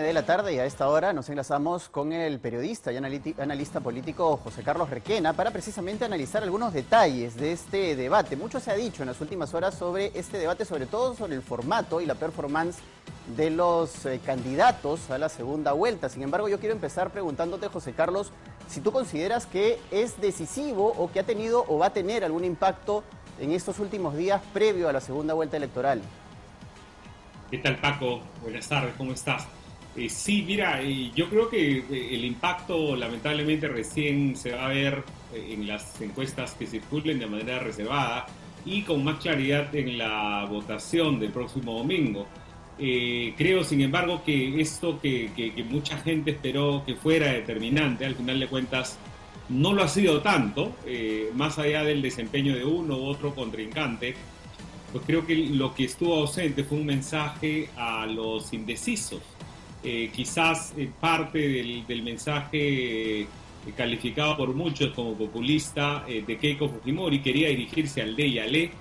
de la tarde y a esta hora nos enlazamos con el periodista y analista político José Carlos Requena para precisamente analizar algunos detalles de este debate. Mucho se ha dicho en las últimas horas sobre este debate, sobre todo sobre el formato y la performance de los candidatos a la segunda vuelta. Sin embargo, yo quiero empezar preguntándote, José Carlos, si tú consideras que es decisivo o que ha tenido o va a tener algún impacto en estos últimos días previo a la segunda vuelta electoral. ¿Qué tal, Paco? Buenas tardes, ¿cómo estás? Sí, mira, yo creo que el impacto lamentablemente recién se va a ver en las encuestas que circulen de manera reservada y con más claridad en la votación del próximo domingo. Creo, sin embargo, que esto que mucha gente esperó que fuera determinante, al final de cuentas no lo ha sido tanto, más allá del desempeño de uno u otro contrincante. Pues creo que lo que estuvo ausente fue un mensaje a los indecisos. Quizás parte del mensaje calificado por muchos como populista de Keiko Fujimori quería dirigirse al de y al E,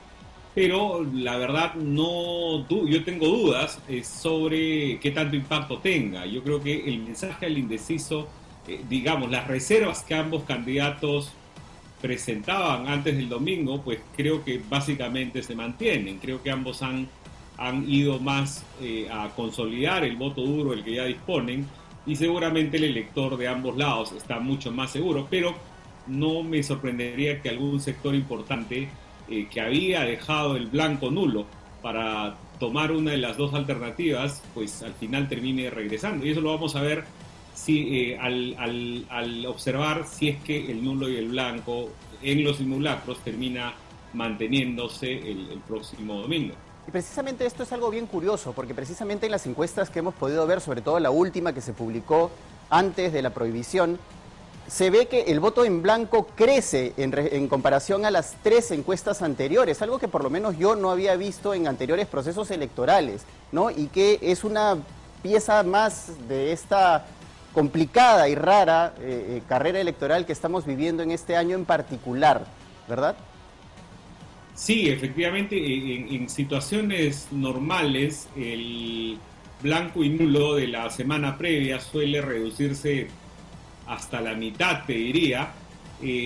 pero la verdad yo tengo dudas sobre qué tanto impacto tenga. Yo creo que el mensaje al indeciso, digamos, las reservas que ambos candidatos presentaban antes del domingo, pues creo que básicamente se mantienen. Creo que ambos han ido más a consolidar el voto duro, el que ya disponen, y seguramente el elector de ambos lados está mucho más seguro, pero no me sorprendería que algún sector importante que había dejado el blanco nulo para tomar una de las dos alternativas, pues al final termine regresando. Y eso lo vamos a ver al observar si es que el nulo y el blanco en los simulacros termina manteniéndose el próximo domingo. Y precisamente esto es algo bien curioso, porque precisamente en las encuestas que hemos podido ver, sobre todo la última que se publicó antes de la prohibición, se ve que el voto en blanco crece en comparación a las 3 encuestas anteriores, algo que por lo menos yo no había visto en anteriores procesos electorales, ¿no? Y que es una pieza más de esta complicada y rara carrera electoral que estamos viviendo en este año en particular, ¿verdad? Sí, efectivamente, en situaciones normales el blanco y nulo de la semana previa suele reducirse hasta la mitad, te diría.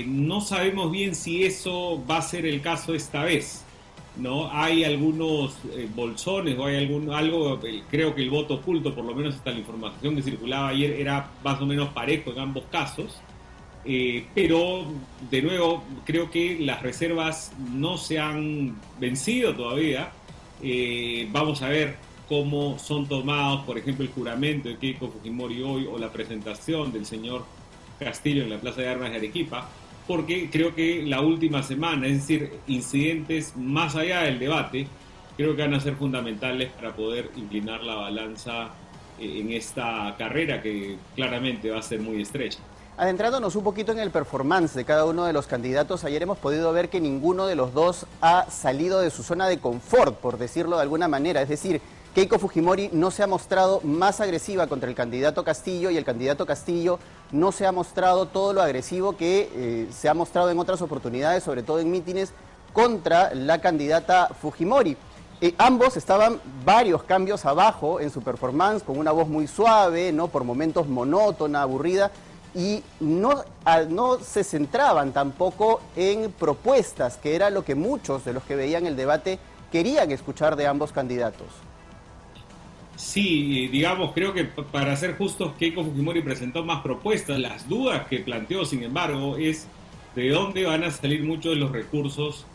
No sabemos bien si eso va a ser el caso esta vez, ¿no? Hay algunos bolsones o hay algo, creo que el voto oculto, por lo menos hasta la información que circulaba ayer, era más o menos parejo en ambos casos, pero de nuevo creo que las reservas no se han vencido todavía. Vamos a ver cómo son tomados, por ejemplo, el juramento de Keiko Fujimori hoy o la presentación del señor Castillo en la Plaza de Armas de Arequipa, porque creo que la última semana, es decir, incidentes más allá del debate, creo que van a ser fundamentales para poder inclinar la balanza en esta carrera que claramente va a ser muy estrecha. Adentrándonos un poquito en el performance de cada uno de los candidatos, ayer hemos podido ver que ninguno de los dos ha salido de su zona de confort, por decirlo de alguna manera. Es decir, Keiko Fujimori no se ha mostrado más agresiva contra el candidato Castillo y el candidato Castillo no se ha mostrado todo lo agresivo que se ha mostrado en otras oportunidades, sobre todo en mítines, contra la candidata Fujimori. Ambos estaban varios cambios abajo en su performance, con una voz muy suave, ¿no? Por momentos monótona, aburrida, y no se centraban tampoco en propuestas, que era lo que muchos de los que veían el debate querían escuchar de ambos candidatos. Sí, digamos, creo que para ser justos, Keiko Fujimori presentó más propuestas. Las dudas que planteó, sin embargo, es de dónde van a salir muchos de los recursos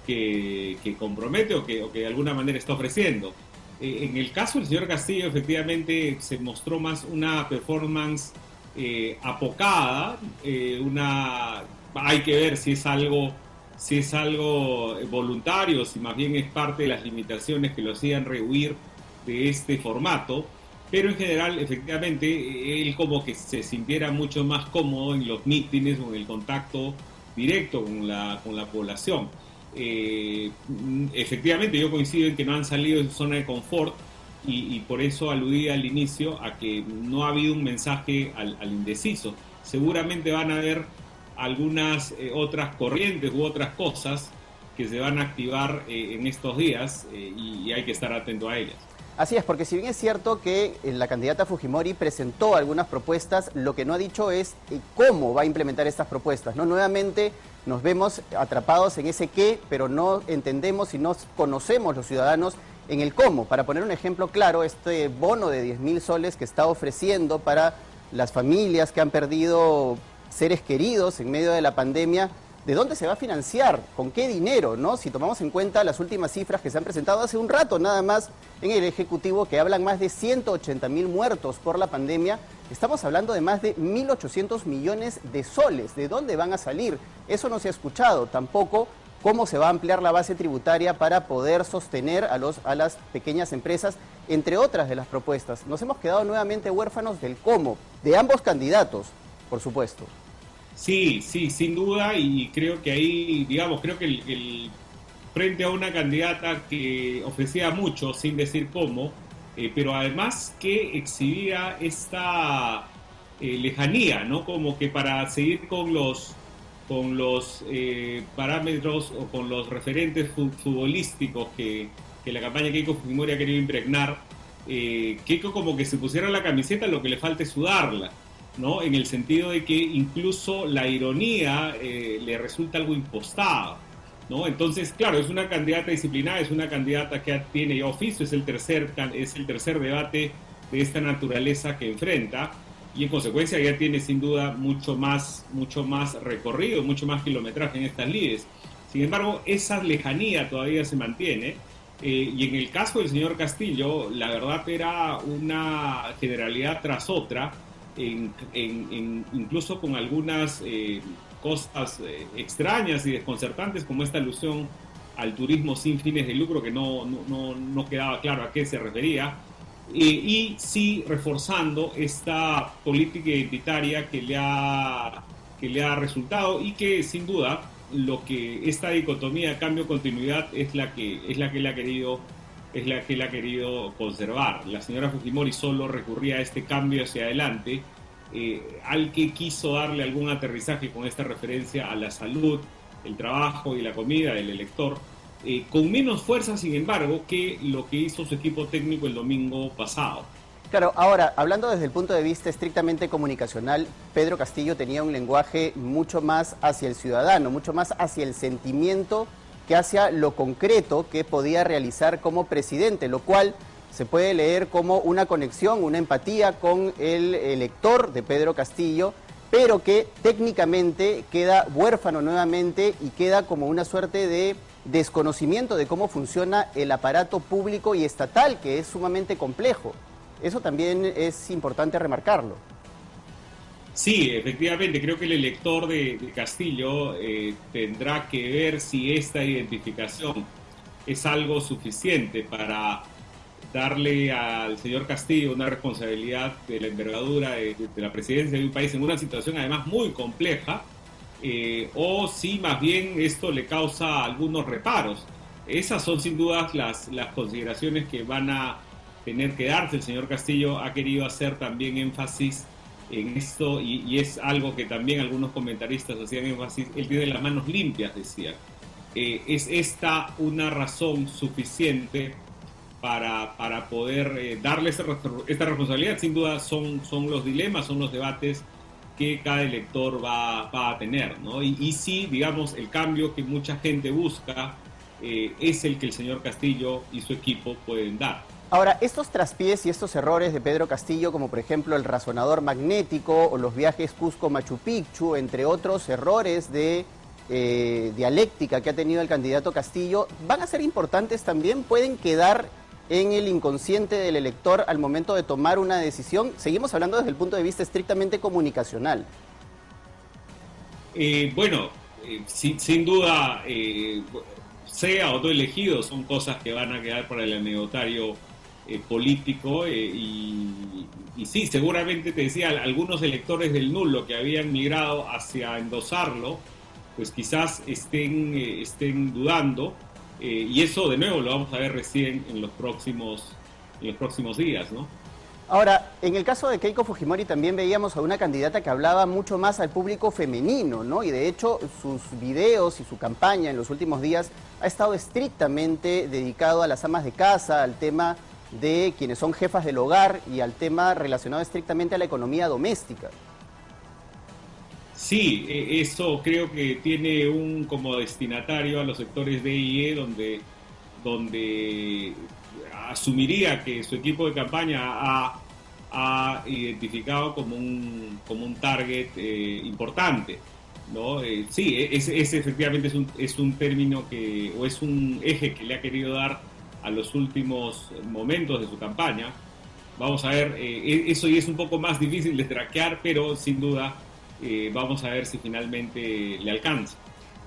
que compromete o que de alguna manera está ofreciendo. En el caso del señor Castillo, efectivamente, se mostró más una performance apocada. Hay que ver si es algo voluntario, si más bien es parte de las limitaciones que lo hacían rehuir de este formato, pero en general, efectivamente, él como que se sintiera mucho más cómodo en los mítines o en el contacto directo con la población. Efectivamente, yo coincido en que no han salido de su zona de confort y por eso aludí al inicio a que no ha habido un mensaje al indeciso. Seguramente van a haber algunas otras corrientes u otras cosas que se van a activar en estos días y hay que estar atento a ellas. Así es, porque si bien es cierto que la candidata Fujimori presentó algunas propuestas, lo que no ha dicho es cómo va a implementar estas propuestas, ¿no? Nuevamente nos vemos atrapados en ese qué, pero no entendemos y no conocemos los ciudadanos en el cómo. Para poner un ejemplo claro, este bono de 10.000 soles que está ofreciendo para las familias que han perdido seres queridos en medio de la pandemia, ¿de dónde se va a financiar? ¿Con qué dinero? ¿No? Si tomamos en cuenta las últimas cifras que se han presentado hace un rato nada más en el Ejecutivo, que hablan más de 180.000 muertos por la pandemia, estamos hablando de más de 1.800 millones de soles. ¿De dónde van a salir? Eso no se ha escuchado. Tampoco cómo se va a ampliar la base tributaria para poder sostener a las pequeñas empresas, entre otras de las propuestas. Nos hemos quedado nuevamente huérfanos del cómo, de ambos candidatos, por supuesto. Sí, sí, sin duda, y creo que ahí, digamos, creo que frente a una candidata que ofrecía mucho, sin decir cómo, pero además que exhibía esta lejanía, ¿no? Como que para seguir con los parámetros o con los referentes futbolísticos que la campaña Keiko Fujimori ha querido impregnar, Keiko como que se pusiera la camiseta, lo que le falta es sudarla, ¿no? En el sentido de que incluso la ironía le resulta algo impostada, ¿no? Entonces, claro, es una candidata disciplinada, es una candidata que tiene ya oficio, es el tercer debate de esta naturaleza que enfrenta, y en consecuencia ya tiene sin duda mucho más recorrido, mucho más kilometraje en estas lides. Sin embargo, esa lejanía todavía se mantiene, y en el caso del señor Castillo, la verdad era una generalidad tras otra, incluso con algunas cosas extrañas y desconcertantes, como esta alusión al turismo sin fines de lucro, que no quedaba claro a qué se refería, y sí reforzando esta política identitaria que le ha resultado, y que sin duda esta dicotomía cambio-continuidad es la que él ha querido conservar. La señora Fujimori solo recurría a este cambio hacia adelante, al que quiso darle algún aterrizaje con esta referencia a la salud, el trabajo y la comida del elector, con menos fuerza, sin embargo, que lo que hizo su equipo técnico el domingo pasado. Claro, ahora, hablando desde el punto de vista estrictamente comunicacional, Pedro Castillo tenía un lenguaje mucho más hacia el ciudadano, mucho más hacia el sentimiento que hacia lo concreto que podía realizar como presidente, lo cual se puede leer como una conexión, una empatía con el elector de Pedro Castillo, pero que técnicamente queda huérfano nuevamente y queda como una suerte de desconocimiento de cómo funciona el aparato público y estatal, que es sumamente complejo. Eso también es importante remarcarlo. Sí, efectivamente, creo que el elector de Castillo tendrá que ver si esta identificación es algo suficiente para darle al señor Castillo una responsabilidad de la envergadura de la presidencia de un país en una situación además muy compleja, o si más bien esto le causa algunos reparos. Esas son sin duda las consideraciones que van a tener que darse. El señor Castillo ha querido hacer también énfasis en esto, y es algo que también algunos comentaristas hacían énfasis. Él tiene las manos limpias, decía. ¿Es esta una razón suficiente para poder darle esta responsabilidad? Sin duda son los dilemas, son los debates que cada elector va a tener, ¿no? Y sí, digamos, el cambio que mucha gente busca es el que el señor Castillo y su equipo pueden dar. Ahora, estos traspiés y estos errores de Pedro Castillo, como por ejemplo el razonador magnético o los viajes Cusco-Machu Picchu, entre otros errores de dialéctica que ha tenido el candidato Castillo, ¿van a ser importantes también? ¿Pueden quedar en el inconsciente del elector al momento de tomar una decisión? Seguimos hablando desde el punto de vista estrictamente comunicacional. Sin duda, sea o no elegido, son cosas que van a quedar para el anecdotario político, y sí, seguramente, te decía, algunos electores del nulo que habían migrado hacia endosarlo, pues quizás estén dudando, y eso de nuevo lo vamos a ver recién en los próximos días, ¿no? Ahora, en el caso de Keiko Fujimori también veíamos a una candidata que hablaba mucho más al público femenino, ¿no? Y de hecho sus videos y su campaña en los últimos días ha estado estrictamente dedicado a las amas de casa, al tema de quienes son jefas del hogar y al tema relacionado estrictamente a la economía doméstica. Sí, eso creo que tiene como destinatario a los sectores D y E, donde asumiría que su equipo de campaña ha identificado como un target importante, ¿no? Sí, efectivamente es un término o es un eje que le ha querido dar a los últimos momentos de su campaña. Vamos a ver, eso ya es un poco más difícil de traquear, pero sin duda vamos a ver si finalmente le alcanza.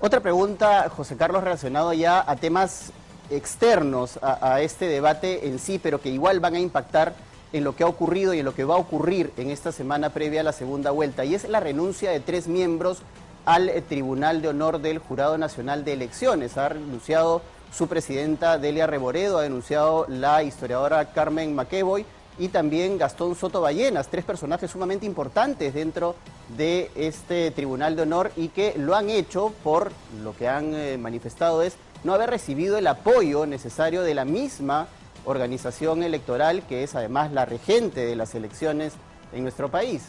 Otra pregunta, José Carlos, relacionado ya a temas externos a este debate en sí, pero que igual van a impactar en lo que ha ocurrido y en lo que va a ocurrir en esta semana previa a la segunda vuelta, y es la renuncia de 3 miembros al Tribunal de Honor del Jurado Nacional de Elecciones. Ha renunciado su presidenta Delia Reboredo, ha denunciado la historiadora Carmen McEvoy y también Gastón Soto Ballenas, 3 personajes sumamente importantes dentro de este Tribunal de Honor y que lo han hecho por lo que han manifestado es no haber recibido el apoyo necesario de la misma organización electoral que es además la regente de las elecciones en nuestro país.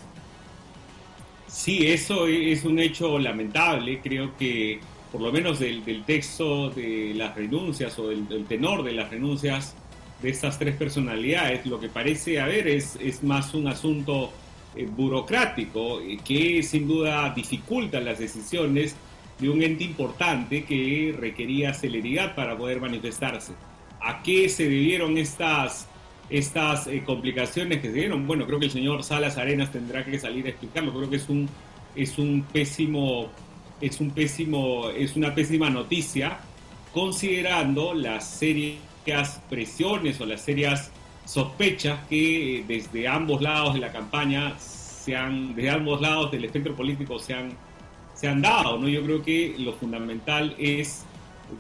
Sí, eso es un hecho lamentable. Creo que por lo menos del texto de las renuncias o del tenor de las renuncias de estas 3 personalidades, lo que parece haber es más un asunto burocrático que sin duda dificulta las decisiones de un ente importante que requería celeridad para poder manifestarse. ¿A qué se debieron estas complicaciones que se dieron? Bueno, creo que el señor Salas Arenas tendrá que salir a explicarlo. Creo que es una pésima noticia, considerando las serias presiones o las serias sospechas que desde ambos lados de la campaña, desde ambos lados del espectro político se han dado, ¿no? Yo creo que lo fundamental es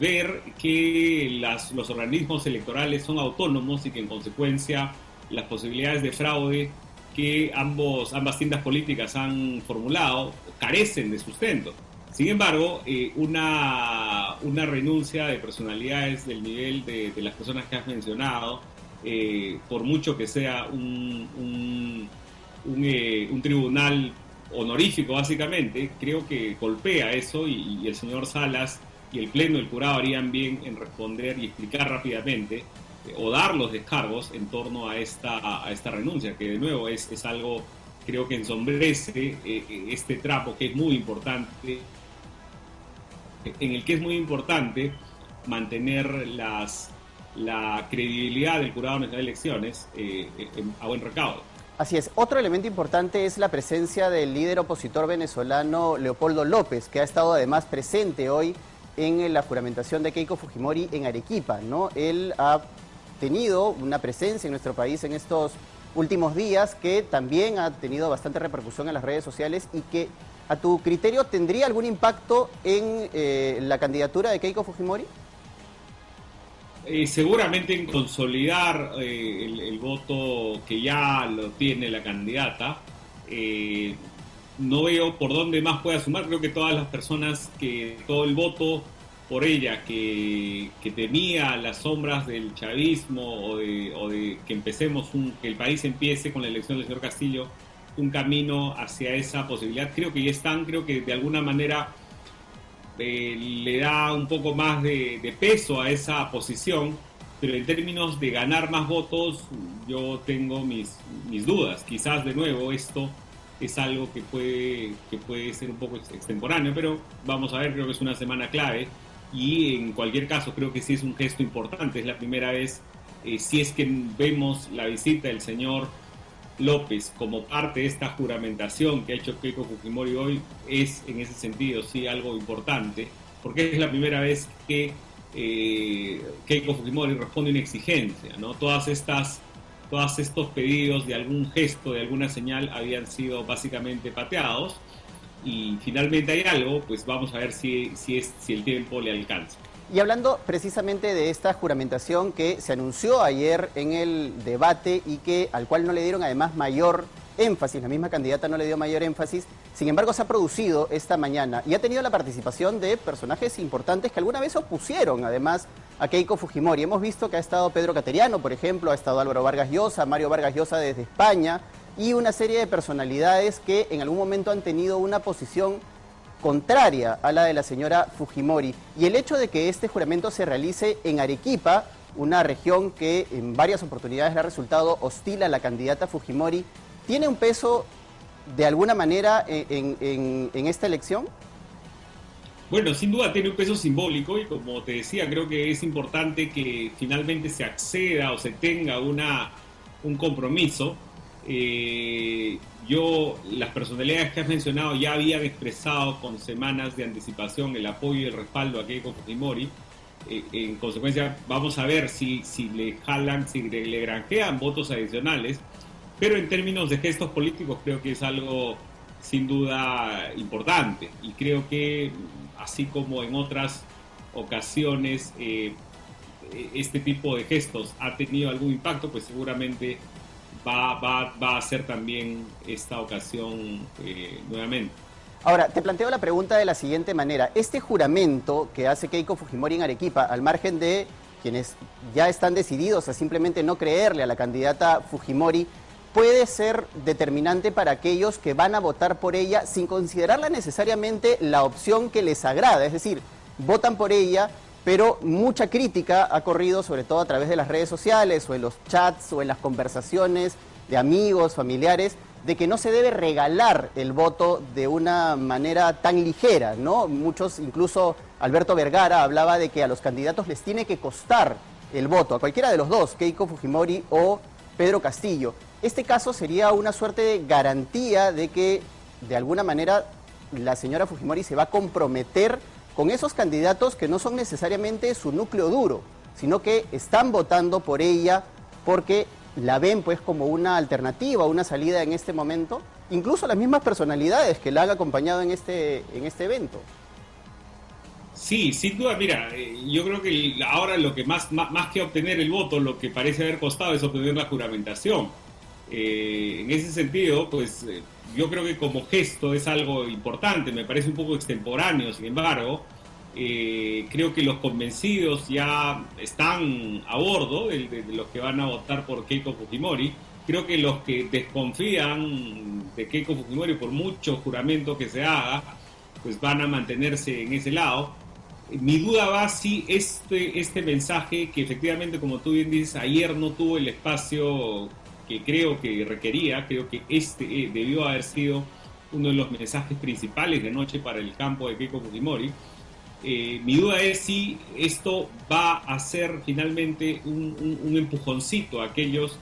ver que los organismos electorales son autónomos y que en consecuencia las posibilidades de fraude que ambas tiendas políticas han formulado carecen de sustento. Sin embargo, una renuncia de personalidades del nivel de las personas que has mencionado, por mucho que sea un tribunal honorífico básicamente, creo que golpea eso y el señor Salas y el Pleno del Jurado harían bien en responder y explicar rápidamente o dar los descargos en torno a esta renuncia, que de nuevo es algo, creo que ensombrece este trapo que es muy importante, en el que es muy importante mantener la credibilidad del Jurado Nacional de Elecciones a buen recaudo. Así es. Otro elemento importante es la presencia del líder opositor venezolano Leopoldo López, que ha estado además presente hoy en la juramentación de Keiko Fujimori en Arequipa, ¿no? Él ha tenido una presencia en nuestro país en estos últimos días que también ha tenido bastante repercusión en las redes sociales y que, a tu criterio, ¿tendría algún impacto en la candidatura de Keiko Fujimori? Seguramente en consolidar el voto que ya lo tiene la candidata. No veo por dónde más pueda sumar. Creo que todas las personas todo el voto por ella que temía las sombras del chavismo o de que que el país empiece con la elección del señor Castillo un camino hacia esa posibilidad, creo que ya están. Creo que de alguna manera le da un poco más de peso a esa posición, pero en términos de ganar más votos yo tengo mis dudas. Quizás de nuevo esto es algo que puede ser un poco extemporáneo, pero vamos a ver. Creo que es una semana clave y en cualquier caso creo que sí es un gesto importante. Es la primera vez, si es que vemos la visita del señor López como parte de esta juramentación que ha hecho Keiko Fujimori hoy, es en ese sentido sí algo importante, porque es la primera vez que Keiko Fujimori responde a una exigencia, ¿no? Todos estos pedidos de algún gesto, de alguna señal, habían sido básicamente pateados y finalmente hay algo. Pues vamos a ver si el tiempo le alcanza. Y hablando precisamente de esta juramentación que se anunció ayer en el debate y al cual no le dieron además mayor énfasis, la misma candidata no le dio mayor énfasis, sin embargo se ha producido esta mañana y ha tenido la participación de personajes importantes que alguna vez opusieron además a Keiko Fujimori. Hemos visto que ha estado Pedro Cateriano, por ejemplo, ha estado Álvaro Vargas Llosa, Mario Vargas Llosa desde España, y una serie de personalidades que en algún momento han tenido una posición contraria a la de la señora Fujimori. Y el hecho de que este juramento se realice en Arequipa, una región que en varias oportunidades le ha resultado hostil a la candidata Fujimori, ¿tiene un peso de alguna manera en esta elección? Bueno, sin duda tiene un peso simbólico y como te decía, creo que es importante que finalmente se acceda o se tenga un compromiso. Las personalidades que has mencionado ya habían expresado con semanas de anticipación el apoyo y el respaldo a Keiko Fujimori. En consecuencia, vamos a ver si le jalan, si le granjean votos adicionales, pero en términos de gestos políticos creo que es algo sin duda importante, y creo que así como en otras ocasiones este tipo de gestos ha tenido algún impacto, pues seguramente va a ser también esta ocasión nuevamente. Ahora, te planteo la pregunta de la siguiente manera. Este juramento que hace Keiko Fujimori en Arequipa, al margen de quienes ya están decididos a simplemente no creerle a la candidata Fujimori, puede ser determinante para aquellos que van a votar por ella sin considerarla necesariamente la opción que les agrada. Es decir, votan por ella, pero mucha crítica ha corrido, sobre todo a través de las redes sociales o en los chats o en las conversaciones de amigos, familiares, de que no se debe regalar el voto de una manera tan ligera, ¿no? Muchos, incluso Alberto Vergara, hablaba de que a los candidatos les tiene que costar el voto, a cualquiera de los dos, Keiko Fujimori o Pedro Castillo. Este caso sería una suerte de garantía de que, de alguna manera, la señora Fujimori se va a comprometer con esos candidatos que no son necesariamente su núcleo duro, sino que están votando por ella porque la ven pues como una alternativa, una salida en este momento, incluso las mismas personalidades que la han acompañado en este evento. Sí, sin duda, mira, yo creo que ahora lo que más que obtener el voto, lo que parece haber costado es obtener la juramentación. En ese sentido, pues yo creo que como gesto es algo importante, me parece un poco extemporáneo, sin embargo, creo que los convencidos ya están a bordo de los que van a votar por Keiko Fujimori. Creo que los que desconfían de Keiko Fujimori, por mucho juramento que se haga, pues van a mantenerse en ese lado. Mi duda va si este mensaje, que efectivamente, como tú bien dices, ayer no tuvo el espacio que creo que requería, creo que debió haber sido uno de los mensajes principales de noche para el campo de Keiko Fujimori. Mi duda es si esto va a ser finalmente un empujoncito a aquellos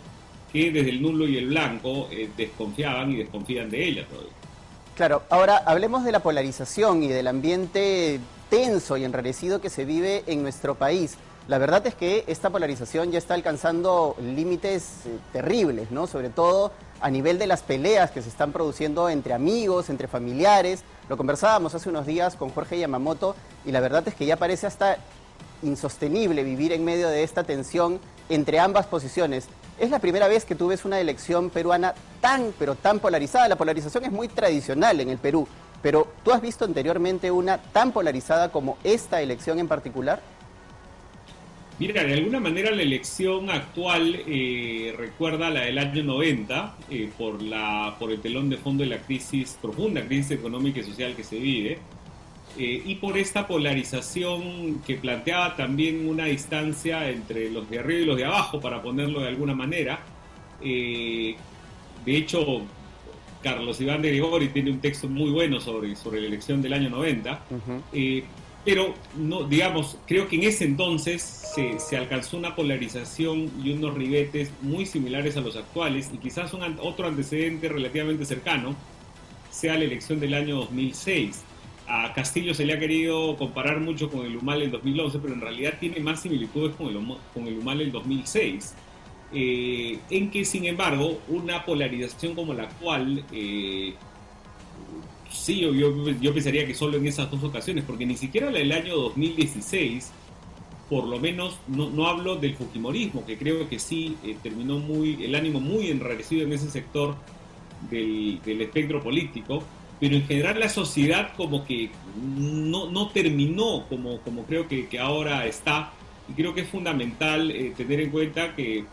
que desde el nulo y el blanco desconfiaban y desconfían de ella todavía. Claro, ahora hablemos de la polarización y del ambiente tenso y enrarecido que se vive en nuestro país. La verdad es que esta polarización ya está alcanzando límites terribles, ¿no? Sobre todo a nivel de las peleas que se están produciendo entre amigos, entre familiares. Lo conversábamos hace unos días con Jorge Yamamoto y la verdad es que ya parece hasta insostenible vivir en medio de esta tensión entre ambas posiciones. Es la primera vez que tú ves una elección peruana pero tan polarizada. La polarización es muy tradicional en el Perú, pero ¿tú has visto anteriormente una tan polarizada como esta elección en particular? Mira, de alguna manera la elección actual recuerda a la del año 90 por el telón de fondo de la profunda crisis económica y social que se vive, y por esta polarización que planteaba también una distancia entre los de arriba y los de abajo, para ponerlo de alguna manera. De hecho, Carlos Iván de Gregori tiene un texto muy bueno sobre la elección del año 90. Pero no, digamos, creo que en ese entonces se alcanzó una polarización y unos ribetes muy similares a los actuales, y quizás otro antecedente relativamente cercano sea la elección del año 2006. A Castillo se le ha querido comparar mucho con el Humala del 2011, pero en realidad tiene más similitudes con el Humala del 2006, en que, sin embargo, una polarización como la actual... Sí, yo pensaría que solo en esas dos ocasiones, porque ni siquiera la del año 2016, por lo menos no hablo del fujimorismo, que creo que sí terminó el ánimo muy enrarecido en ese sector del espectro político, pero en general la sociedad como que no terminó como creo que ahora está, y creo que es fundamental tener en cuenta que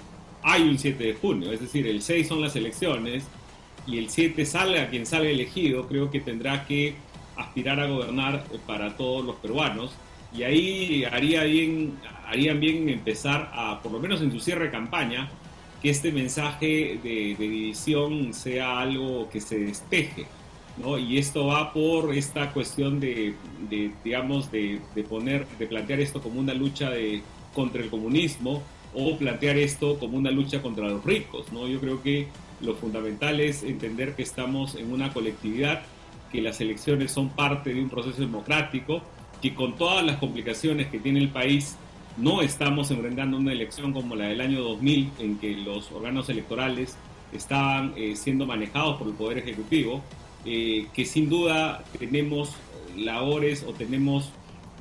hay un 7 de junio, es decir, el 6 son las elecciones y el 7 salga quien salga elegido, creo que tendrá que aspirar a gobernar para todos los peruanos, y ahí harían bien empezar a, por lo menos en su cierre de campaña, que este mensaje de división sea algo que se despeje, ¿no? Y esto va por esta cuestión digamos, de plantear esto como una lucha contra el comunismo, o plantear esto como una lucha contra los ricos, ¿no? Yo creo que lo fundamental es entender que estamos en una colectividad, que las elecciones son parte de un proceso democrático, que con todas las complicaciones que tiene el país, no estamos enfrentando una elección como la del año 2000, en que los órganos electorales estaban siendo manejados por el Poder Ejecutivo, que sin duda tenemos labores o tenemos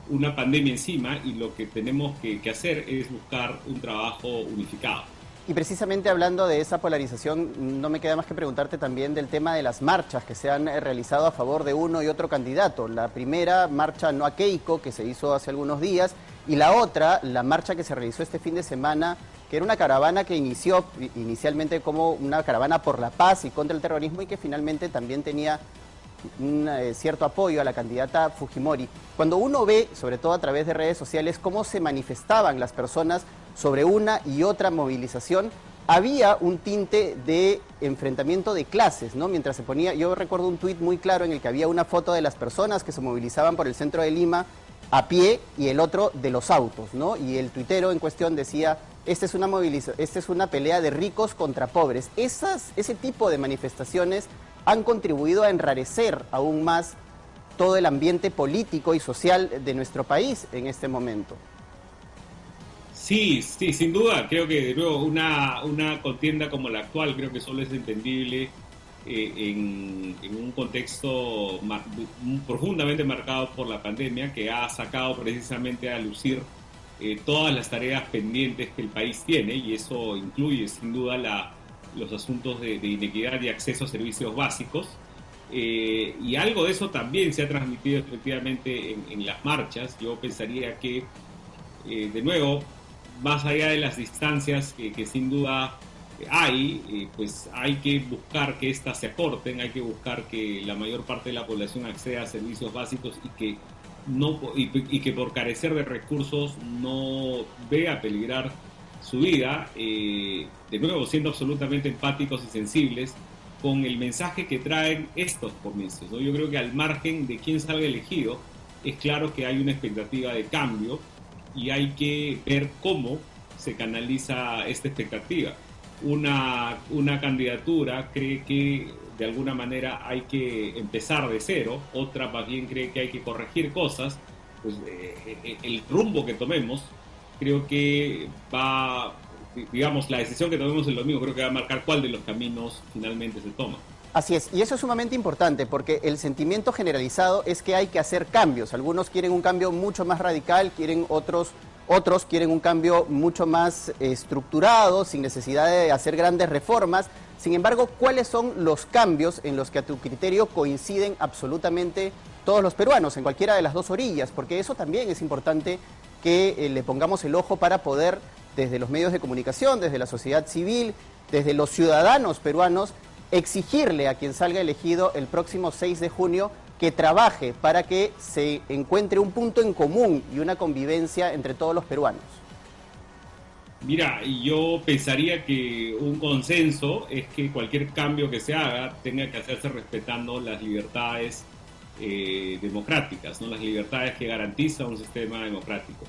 una pandemia encima, y lo que tenemos que hacer es buscar un trabajo unificado. Y precisamente hablando de esa polarización, no me queda más que preguntarte también del tema de las marchas que se han realizado a favor de uno y otro candidato. La primera, marcha no a Keiko, que se hizo hace algunos días, y la otra, la marcha que se realizó este fin de semana, que era una caravana que inició inicialmente como una caravana por la paz y contra el terrorismo, y que finalmente también tenía un cierto apoyo a la candidata Fujimori. Cuando uno ve, sobre todo a través de redes sociales, cómo se manifestaban las personas sobre una y otra movilización, había un tinte de enfrentamiento de clases, ¿no? Mientras se ponía, yo recuerdo un tuit muy claro en el que había una foto de las personas que se movilizaban por el centro de Lima a pie y el otro de los autos, ¿no? Y el tuitero en cuestión decía, esta es una pelea de ricos contra pobres. Ese tipo de manifestaciones han contribuido a enrarecer aún más todo el ambiente político y social de nuestro país en este momento. Sí, sí, sin duda. Creo que de nuevo una contienda como la actual creo que solo es entendible en un contexto profundamente marcado por la pandemia, que ha sacado precisamente a lucir todas las tareas pendientes que el país tiene, y eso incluye sin duda los asuntos de inequidad y acceso a servicios básicos. Y algo de eso también se ha transmitido efectivamente en las marchas. Yo pensaría que, de nuevo, más allá de las distancias que sin duda hay, pues hay que buscar que éstas se acorten, hay que buscar que la mayor parte de la población acceda a servicios básicos, y que por carecer de recursos no vea peligrar su vida, de nuevo siendo absolutamente empáticos y sensibles con el mensaje que traen estos comicios, ¿no? Yo creo que al margen de quién salga elegido, es claro que hay una expectativa de cambio, y hay que ver cómo se canaliza esta expectativa. Una candidatura cree que de alguna manera hay que empezar de cero, otra más bien cree que hay que corregir cosas. Pues el rumbo que tomemos, creo que digamos, la decisión que tomemos el domingo creo que va a marcar cuál de los caminos finalmente se toma. Así es, y eso es sumamente importante porque el sentimiento generalizado es que hay que hacer cambios. Algunos quieren un cambio mucho más radical, otros quieren un cambio mucho más estructurado, sin necesidad de hacer grandes reformas. Sin embargo, ¿cuáles son los cambios en los que a tu criterio coinciden absolutamente todos los peruanos, en cualquiera de las dos orillas? Porque eso también es importante que le pongamos el ojo para poder, desde los medios de comunicación, desde la sociedad civil, desde los ciudadanos peruanos, exigirle a quien salga elegido el próximo 6 de junio que trabaje para que se encuentre un punto en común y una convivencia entre todos los peruanos. Mira, yo pensaría que un consenso es que cualquier cambio que se haga tenga que hacerse respetando las libertades democráticas, ¿no? Las libertades que garantiza un sistema democrático.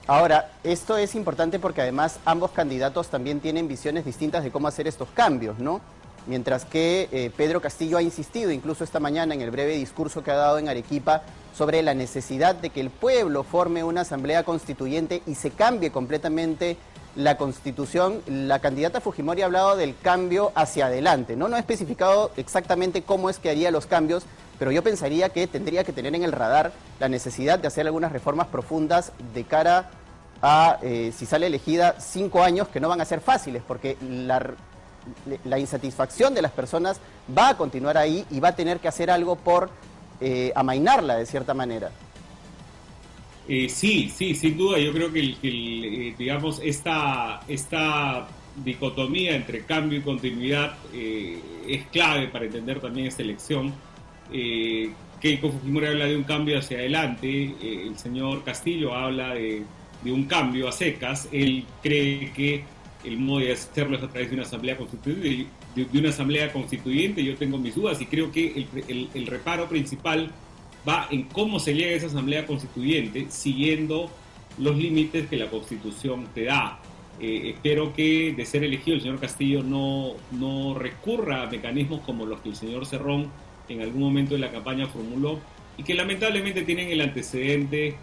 Ahora, esto es importante porque además ambos candidatos también tienen visiones distintas de cómo hacer estos cambios, ¿no? Mientras que Pedro Castillo ha insistido, incluso esta mañana en el breve discurso que ha dado en Arequipa, sobre la necesidad de que el pueblo forme una asamblea constituyente y se cambie completamente la Constitución. La candidata Fujimori ha hablado del cambio hacia adelante, ¿no? No ha especificado exactamente cómo es que haría los cambios, pero yo pensaría que tendría que tener en el radar la necesidad de hacer algunas reformas profundas de cara a, si sale elegida, 5 años que no van a ser fáciles, porque la insatisfacción de las personas va a continuar ahí y va a tener que hacer algo por amainarla de cierta manera. Sí, sí, sin duda. Yo creo que, digamos, esta dicotomía entre cambio y continuidad es clave para entender también esta elección. Keiko Fujimori habla de un cambio hacia adelante, el señor Castillo habla de un cambio a secas. Él cree que el modo de hacerlo es a través de una asamblea constituyente. De una asamblea constituyente. Yo tengo mis dudas y creo que el reparo principal va en cómo se llega a esa asamblea constituyente siguiendo los límites que la Constitución te da. Espero que, de ser elegido, el señor Castillo no recurra a mecanismos como los que el señor Cerrón en algún momento de la campaña formuló y que lamentablemente tienen el antecedente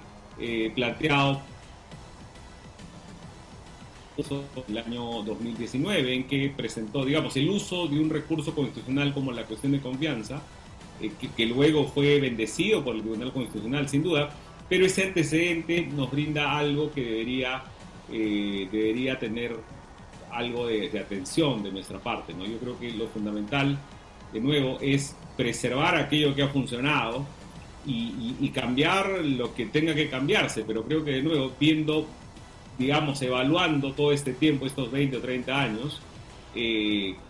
planteado el año 2019, en que presentó, digamos, el uso de un recurso constitucional como la cuestión de confianza, que luego fue bendecido por el Tribunal Constitucional, sin duda, pero ese antecedente nos brinda algo que debería tener algo de atención de nuestra parte, ¿no? Yo creo que lo fundamental, de nuevo, es preservar aquello que ha funcionado y cambiar lo que tenga que cambiarse, pero creo que, de nuevo, viendo, digamos, evaluando todo este tiempo, estos 20 o 30 años,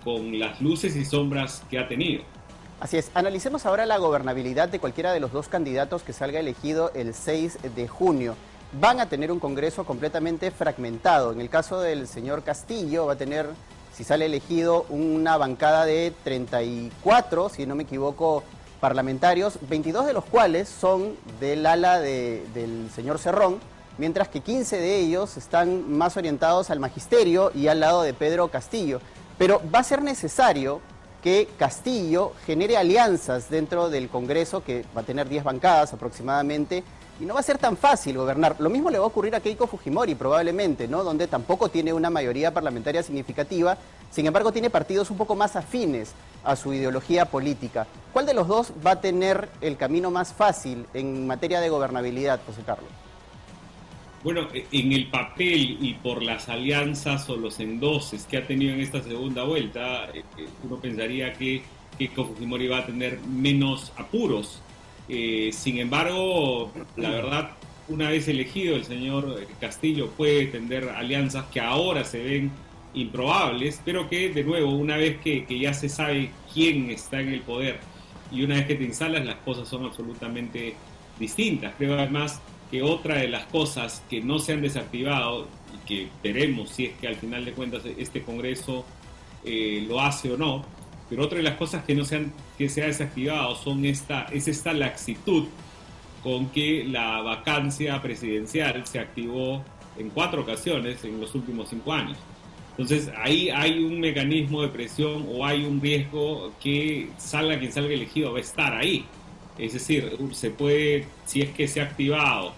con las luces y sombras que ha tenido. Así es, analicemos ahora la gobernabilidad de cualquiera de los dos candidatos que salga elegido el 6 de junio. Van a tener un Congreso completamente fragmentado. En el caso del señor Castillo va a tener, si sale elegido, una bancada de 34, si no me equivoco, parlamentarios, 22 de los cuales son del ala del señor Cerrón, mientras que 15 de ellos están más orientados al magisterio y al lado de Pedro Castillo. Pero va a ser necesario que Castillo genere alianzas dentro del Congreso, que va a tener 10 bancadas aproximadamente, y no va a ser tan fácil gobernar. Lo mismo le va a ocurrir a Keiko Fujimori probablemente, ¿no? Donde tampoco tiene una mayoría parlamentaria significativa, sin embargo tiene partidos un poco más afines a su ideología política. ¿Cuál de los dos va a tener el camino más fácil en materia de gobernabilidad, José Carlos? Bueno, en el papel y por las alianzas o los endoses que ha tenido en esta segunda vuelta, uno pensaría que Keiko Fujimori va a tener menos apuros. Sin embargo, la verdad, una vez elegido, el señor Castillo puede tender alianzas que ahora se ven improbables, pero que, de nuevo, una vez que ya se sabe quién está en el poder y una vez que te instalas, las cosas son absolutamente distintas. Creo además que otra de las cosas que no se han desactivado y que veremos si es que al final de cuentas este Congreso lo hace o no, pero otra de las cosas que se ha desactivado es esta laxitud con que la vacancia presidencial se activó en 4 ocasiones en los últimos 5 años. Entonces ahí hay un mecanismo de presión o hay un riesgo que salga quien salga elegido va a estar ahí. Es decir, se puede, si es que se ha activado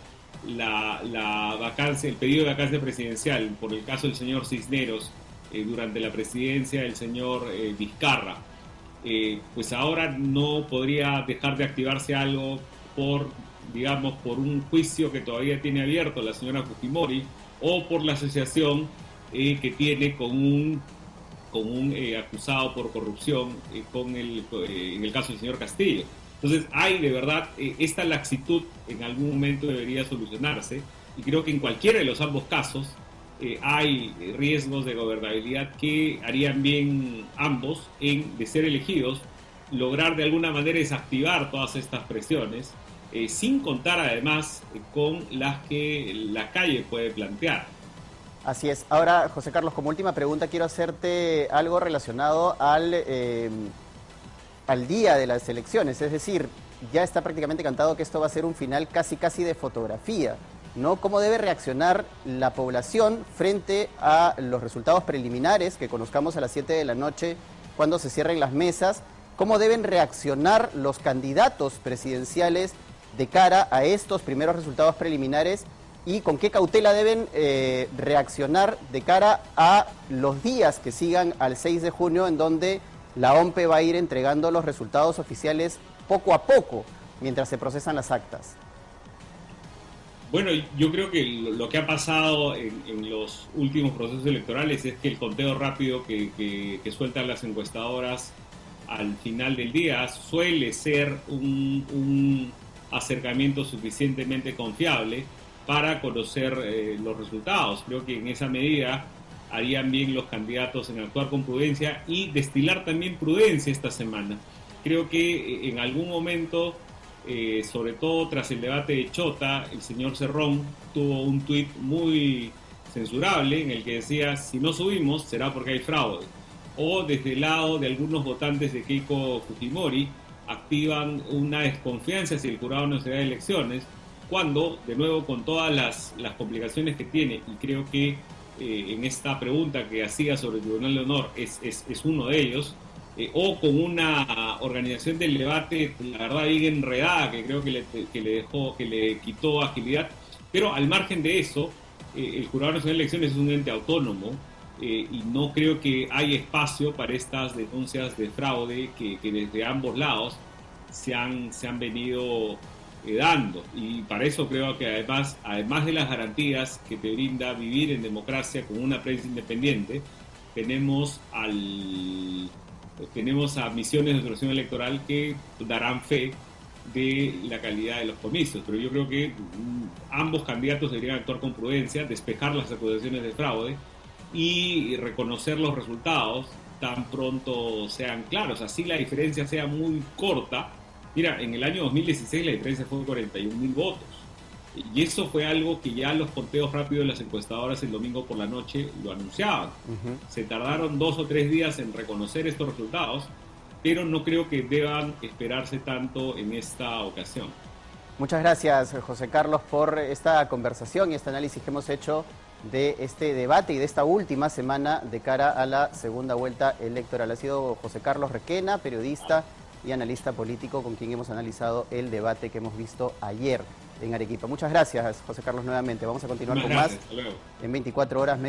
la vacancia, el pedido de vacancia presidencial, por el caso del señor Cisneros, durante la presidencia del señor Vizcarra, pues ahora no podría dejar de activarse algo digamos, por un juicio que todavía tiene abierto la señora Fujimori o por la asociación que tiene con un acusado por corrupción en el caso del señor Castillo. Entonces hay de verdad esta laxitud en algún momento debería solucionarse y creo que en cualquiera de los ambos casos hay riesgos de gobernabilidad que harían bien ambos de ser elegidos, lograr de alguna manera desactivar todas estas presiones sin contar además con las que la calle puede plantear. Así es. Ahora, José Carlos, como última pregunta, quiero hacerte algo relacionado al día de las elecciones. Es decir, ya está prácticamente cantado que esto va a ser un final casi de fotografía, ¿no? ¿Cómo debe reaccionar la población frente a los resultados preliminares que conozcamos a las 7 de la noche cuando se cierren las mesas? ¿Cómo deben reaccionar los candidatos presidenciales de cara a estos primeros resultados preliminares? ¿Y con qué cautela deben reaccionar de cara a los días que sigan al 6 de junio, en donde la OMPE va a ir entregando los resultados oficiales poco a poco, mientras se procesan las actas? Bueno, yo creo que lo que ha pasado en los últimos procesos electorales es que el conteo rápido que sueltan las encuestadoras al final del día suele ser un acercamiento suficientemente confiable para conocer los resultados. Creo que en esa medida harían bien los candidatos en actuar con prudencia y destilar también prudencia esta semana. Creo que en algún momento, sobre todo tras el debate de Chota, el señor Cerrón tuvo un tuit muy censurable en el que decía: si no subimos será porque hay fraude. O desde el lado de algunos votantes de Keiko Fujimori activan una desconfianza hacia el Jurado Nacional de Elecciones, cuando, de nuevo, con todas las complicaciones que tiene, y creo que en esta pregunta que hacía sobre el Tribunal de Honor es uno de ellos, o con una organización del debate, la verdad, bien enredada, que creo que le quitó agilidad. Pero al margen de eso, el Jurado Nacional de Elecciones es un ente autónomo, y no creo que haya espacio para estas denuncias de fraude que desde ambos lados se han venido dando. Y para eso creo que además de las garantías que te brinda vivir en democracia con una prensa independiente, tenemos a misiones de observación electoral que darán fe de la calidad de los comicios. Pero yo creo que ambos candidatos deberían actuar con prudencia, despejar las acusaciones de fraude y reconocer los resultados tan pronto sean claros, así la diferencia sea muy corta. Mira, en el año 2016 la diferencia fue de 41.000 votos, y eso fue algo que ya los conteos rápidos de las encuestadoras el domingo por la noche lo anunciaban. Se tardaron 2 o 3 días en reconocer estos resultados, pero no creo que deban esperarse tanto en esta ocasión. Muchas gracias, José Carlos, por esta conversación y este análisis que hemos hecho de este debate y de esta última semana de cara a la segunda vuelta electoral. Ha sido José Carlos Requena, periodista y analista político, con quien hemos analizado el debate que hemos visto ayer en Arequipa. Muchas gracias, José Carlos, nuevamente. Vamos a continuar con más en 24 horas.